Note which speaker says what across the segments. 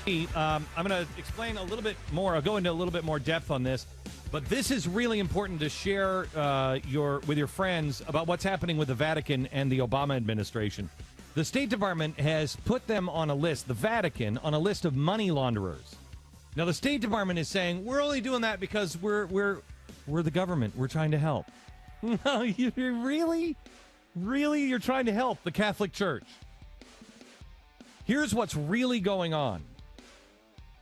Speaker 1: I'm going to explain a little bit more. I'll go into a little bit more depth on this, but this is really important to share with your friends about what's happening with the Vatican and the Obama administration. The State Department has put them on a list, the Vatican, on a list of money launderers. Now, the State Department is saying, we're only doing that because we're the government. We're trying to help. No, you really? Really? You're trying to help the Catholic Church. Here's what's really going on.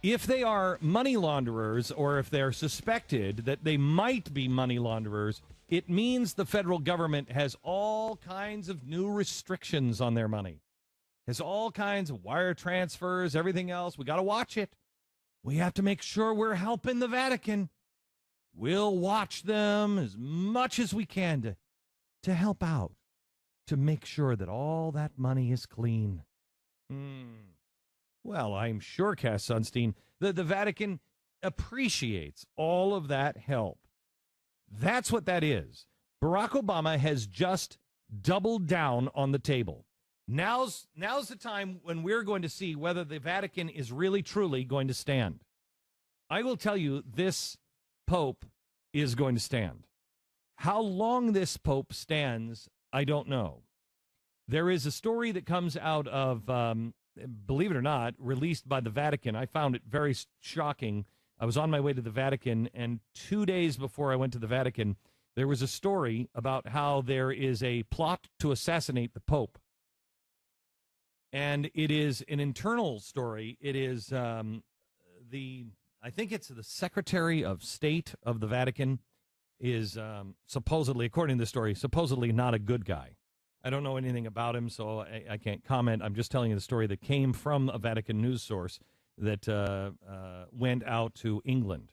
Speaker 1: If they are money launderers, or if they're suspected that they might be money launderers, it means the federal government has all kinds of new restrictions on their money. Has all kinds of wire transfers, everything else. We got to watch it. We have to make sure we're helping the Vatican. We'll watch them as much as we can to help out, to make sure that all that money is clean. Well, I'm sure, Cass Sunstein, that the Vatican appreciates all of that help. That's what that is. Barack Obama has just doubled down on the table. Now's the time when we're going to see whether the Vatican is really, truly going to stand. I will tell you, this Pope is going to stand. How long this Pope stands, I don't know. There is a story that comes out of, believe it or not, released by the Vatican. I found it very shocking. I was on my way to the Vatican, and 2 days before I went to the Vatican, there was a story about how there is a plot to assassinate the Pope. And it is an internal story. It is I think it's the Secretary of State of the Vatican is supposedly, according to the story, supposedly not a good guy. I don't know anything about him, so I can't comment. I'm just telling you the story that came from a Vatican news source that went out to England.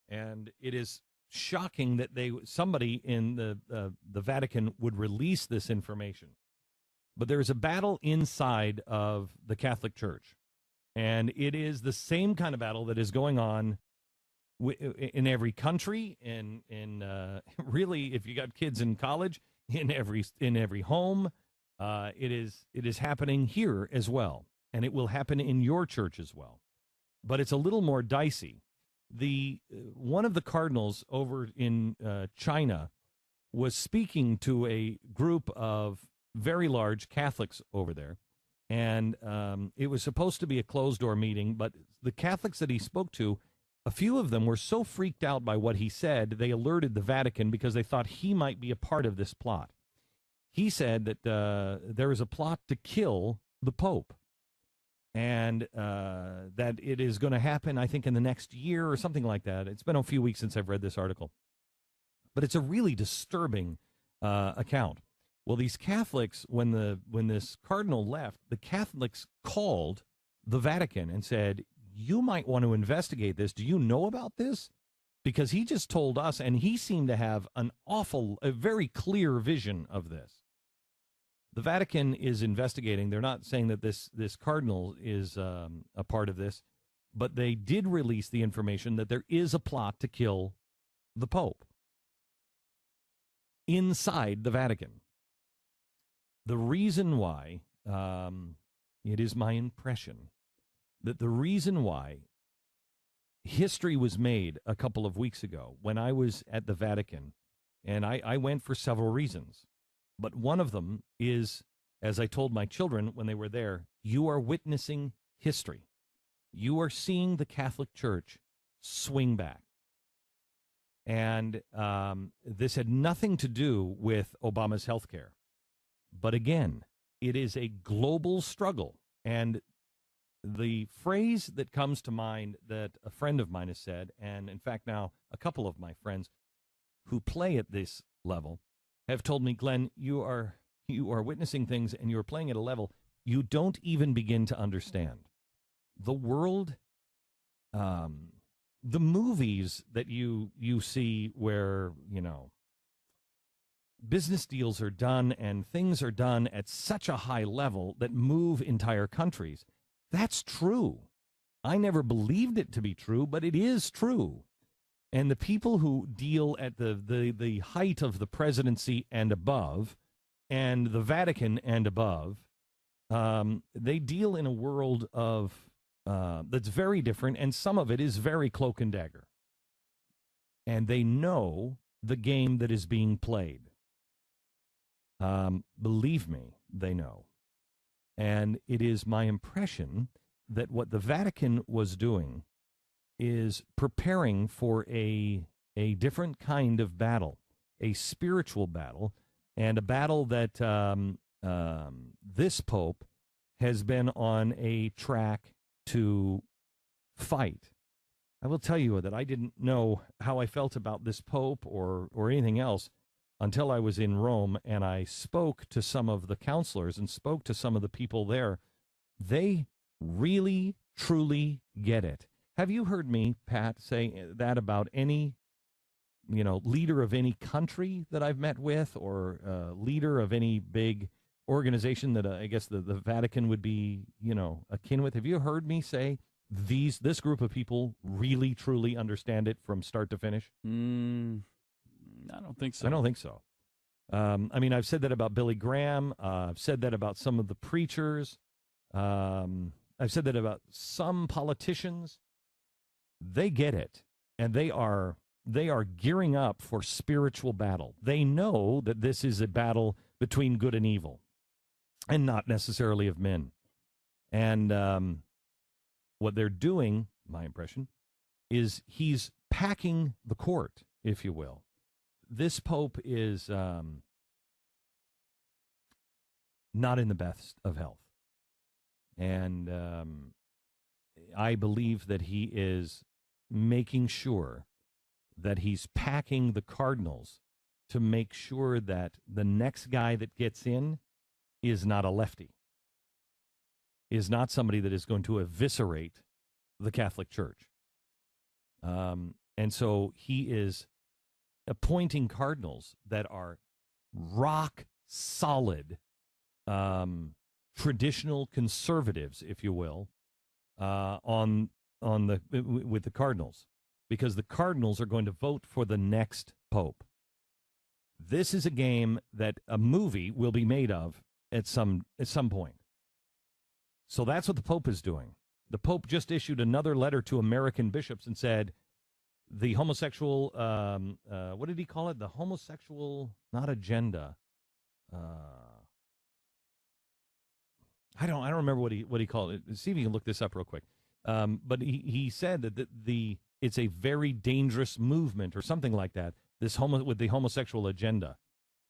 Speaker 1: And it is shocking that somebody in the Vatican would release this information. But there is a battle inside of the Catholic Church. And it is the same kind of battle that is going on in every country, in really, if you got kids in college, in every home. It is happening here as well, and it will happen in your church as well. But it's a little more dicey. One of the cardinals over in China was speaking to a group of very large Catholics over there, and it was supposed to be a closed-door meeting, but the Catholics that he spoke to, a few of them were so freaked out by what he said, they alerted the Vatican because they thought he might be a part of this plot. He said that there is a plot to kill the Pope, and that it is going to happen, I think, in the next year or something like that. It's been a few weeks since I've read this article. But it's a really disturbing account. Well, these Catholics, when this cardinal left, the Catholics called the Vatican and said, you might want to investigate this. Do you know about this? Because he just told us, and he seemed to have a very clear vision of this. The Vatican is investigating. They're not saying that this cardinal is a part of this, but they did release the information that there is a plot to kill the Pope inside the Vatican. The reason why, it is my impression that the reason why history was made a couple of weeks ago when I was at the Vatican, and I went for several reasons, but one of them is, as I told my children when they were there, you are witnessing history. You are seeing the Catholic Church swing back. And this had nothing to do with Obama's health care. But again, it is a global struggle. And the phrase that comes to mind that a friend of mine has said, and in fact now a couple of my friends who play at this level have told me, Glenn, you are witnessing things and you're playing at a level you don't even begin to understand. The world, the movies that you see where, business deals are done and things are done at such a high level that move entire countries. That's true. I never believed it to be true, but it is true. And the people who deal at the height of the presidency and above, and the Vatican and above, they deal in a world of that's very different, and some of it is very cloak and dagger. And they know the game that is being played. Believe me, they know. And it is my impression that what the Vatican was doing is preparing for a different kind of battle, a spiritual battle, and a battle that this Pope has been on a track to fight. I will tell you that I didn't know how I felt about this Pope or anything else until I was in Rome, and I spoke to some of the counselors and spoke to some of the people there. They really, truly get it. Have you heard me, Pat, say that about any, leader of any country that I've met with, or leader of any big organization that I guess the Vatican would be, akin with? Have you heard me say this group of people really, truly understand it from start to finish?
Speaker 2: I don't think so.
Speaker 1: I don't think so. I've said that about Billy Graham. I've said that about some of the preachers. I've said that about some politicians. They get it, and they are gearing up for spiritual battle. They know that this is a battle between good and evil, and not necessarily of men. And what they're doing, my impression, is he's packing the court, if you will. This Pope is not in the best of health. And I believe that he is making sure that he's packing the cardinals to make sure that the next guy that gets in is not a lefty, is not somebody that is going to eviscerate the Catholic Church. And so he is appointing cardinals that are rock solid, traditional conservatives, if you will, with the cardinals, because the cardinals are going to vote for the next pope. This is a game that a movie will be made of at some point. So that's what the Pope is doing. The Pope just issued another letter to American bishops and said, the homosexual, what did he call it? The homosexual, not agenda. I don't remember what he called it. See if you can look this up real quick. But he said that it's a very dangerous movement or something like that. With the homosexual agenda,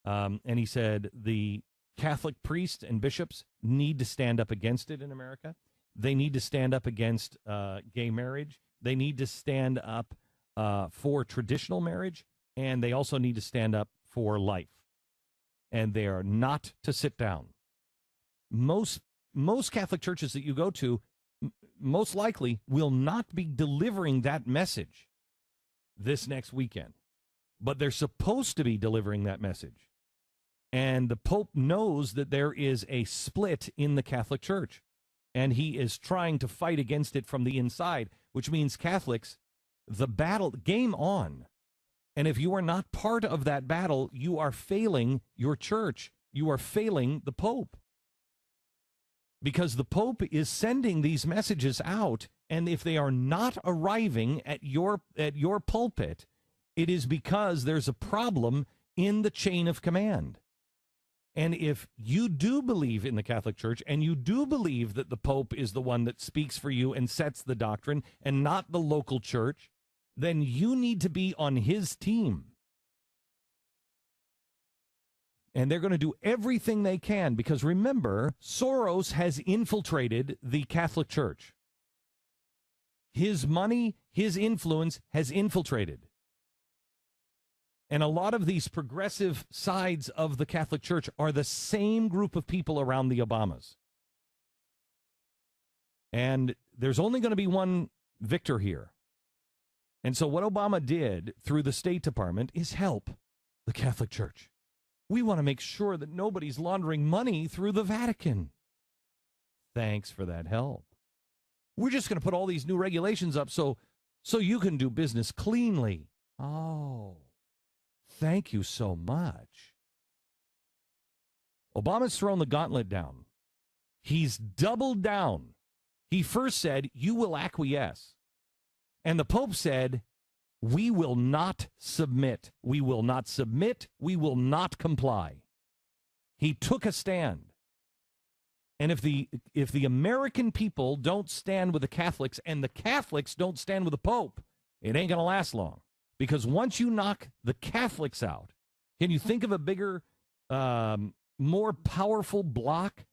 Speaker 1: and he said the Catholic priests and bishops need to stand up against it in America. They need to stand up against gay marriage. They need to stand up for traditional marriage, and they also need to stand up for life. And they are not to sit down. Most Catholic churches that you go to, most likely, will not be delivering that message this next weekend. But they're supposed to be delivering that message. And the Pope knows that there is a split in the Catholic Church. And he is trying to fight against it from the inside, which means Catholics, the battle, game on. And if you are not part of that battle, you are failing your church. You are failing the Pope. Because the Pope is sending these messages out, and if they are not arriving at your pulpit, it is because there's a problem in the chain of command. And if you do believe in the Catholic Church, and you do believe that the Pope is the one that speaks for you and sets the doctrine, and not the local church, then you need to be on his team. And they're going to do everything they can, because remember, Soros has infiltrated the Catholic Church. His money, his influence has infiltrated. And a lot of these progressive sides of the Catholic Church are the same group of people around the Obamas. And there's only going to be one victor here. And so what Obama did through the State Department is help the Catholic Church. We want to make sure that nobody's laundering money through the Vatican. Thanks for that help. We're just going to put all these new regulations up so you can do business cleanly. Oh. Thank you so much. Obama's thrown the gauntlet down. He's doubled down. He first said, you will acquiesce. And the Pope said, we will not submit. We will not submit. We will not comply. He took a stand. And if the American people don't stand with the Catholics and the Catholics don't stand with the Pope, it ain't going to last long. Because once you knock the Catholics out, can you think of a bigger, more powerful bloc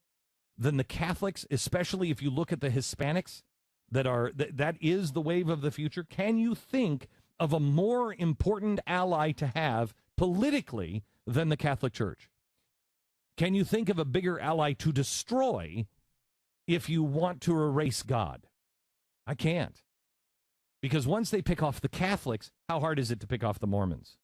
Speaker 1: than the Catholics, especially if you look at the Hispanics that is the wave of the future? Can you think of a more important ally to have politically than the Catholic Church? Can you think of a bigger ally to destroy if you want to erase God? I can't. Because once they pick off the Catholics, how hard is it to pick off the Mormons?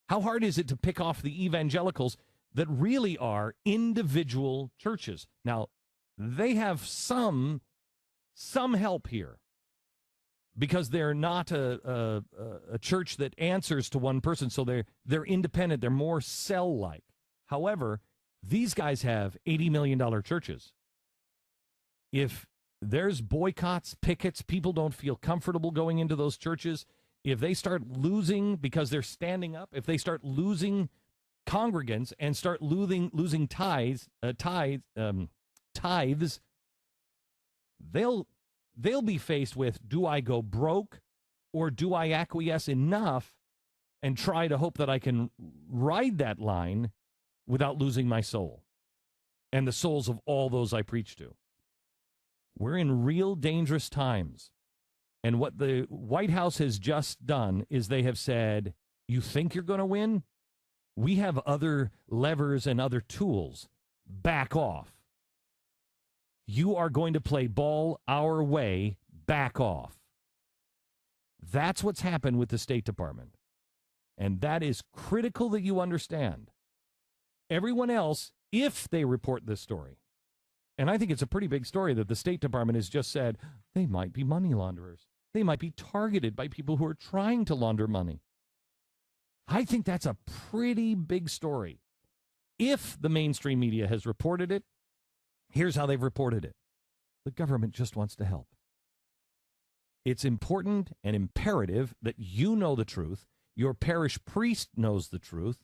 Speaker 1: How hard is it to pick off the evangelicals that really are individual churches? Now, they have some help here because they're not a church that answers to one person, so they're independent. They're more cell-like. However, these guys have $80 million churches. If there's boycotts, pickets, people don't feel comfortable going into those churches, if they start losing because they're standing up, if they start losing congregants and start losing tithes, they'll be faced with, do I go broke or do I acquiesce enough and try to hope that I can ride that line without losing my soul and the souls of all those I preach to? We're in real dangerous times. And what the White House has just done is they have said, you think you're going to win? We have other levers and other tools. Back off. You are going to play ball our way. Back off. That's what's happened with the State Department. And that is critical that you understand. Everyone else, if they report this story, and I think it's a pretty big story that the State Department has just said they might be money launderers. They might be targeted by people who are trying to launder money. I think that's a pretty big story. If the mainstream media has reported it, here's how they've reported it. The government just wants to help. It's important and imperative that you know the truth, your parish priest knows the truth,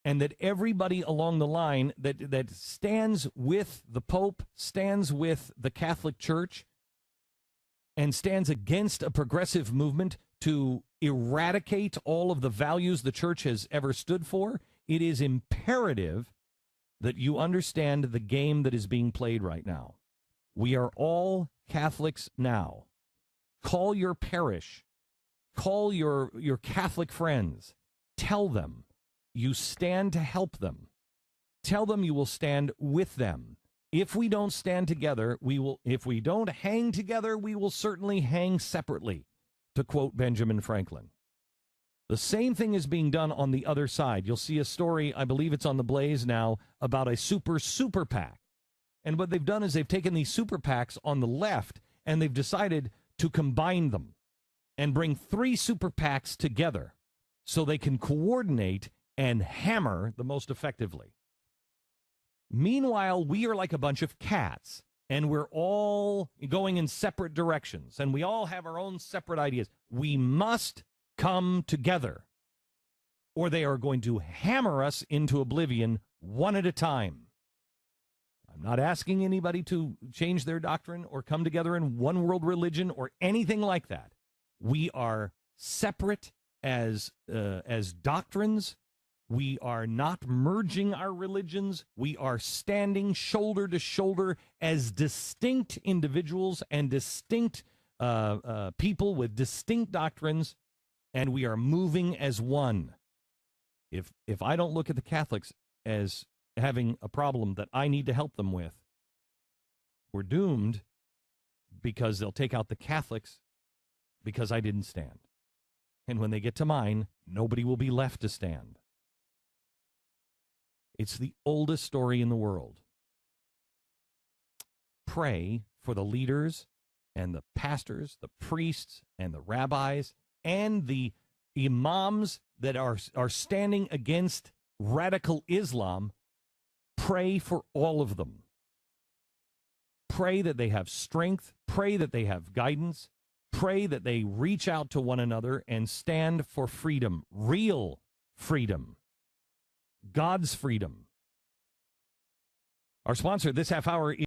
Speaker 1: and that everybody along the line that stands with the Pope, stands with the Catholic Church, and stands against a progressive movement to eradicate all of the values the church has ever stood for, it is imperative that you understand the game that is being played right now. We are all Catholics now. Call your parish. Call your Catholic friends. Tell them you stand to help them. Tell them you will stand with them. If we don't stand together, if we don't hang together, we will certainly hang separately, to quote Benjamin Franklin. The same thing is being done on the other side. You'll see a story, I believe it's on the Blaze now, about a super PAC. And what they've done is they've taken these super PACs on the left and they've decided to combine them and bring 3 super PACs together so they can coordinate and hammer the most effectively. Meanwhile, we are like a bunch of cats, and we're all going in separate directions, and we all have our own separate ideas. We must come together, or they are going to hammer us into oblivion one at a time. I'm not asking anybody to change their doctrine or come together in one world religion or anything like that. We are separate as doctrines. We are not merging our religions. We are standing shoulder to shoulder as distinct individuals and distinct people with distinct doctrines, and we are moving as one. If I don't look at the Catholics as having a problem that I need to help them with, we're doomed, because they'll take out the Catholics because I didn't stand. And when they get to mine, nobody will be left to stand. It's the oldest story in the world. Pray for the leaders and the pastors, the priests and the rabbis and the imams that are standing against radical Islam. Pray for all of them. Pray that they have strength. Pray that they have guidance. Pray that they reach out to one another and stand for freedom, real freedom, God's freedom. Our sponsor this half hour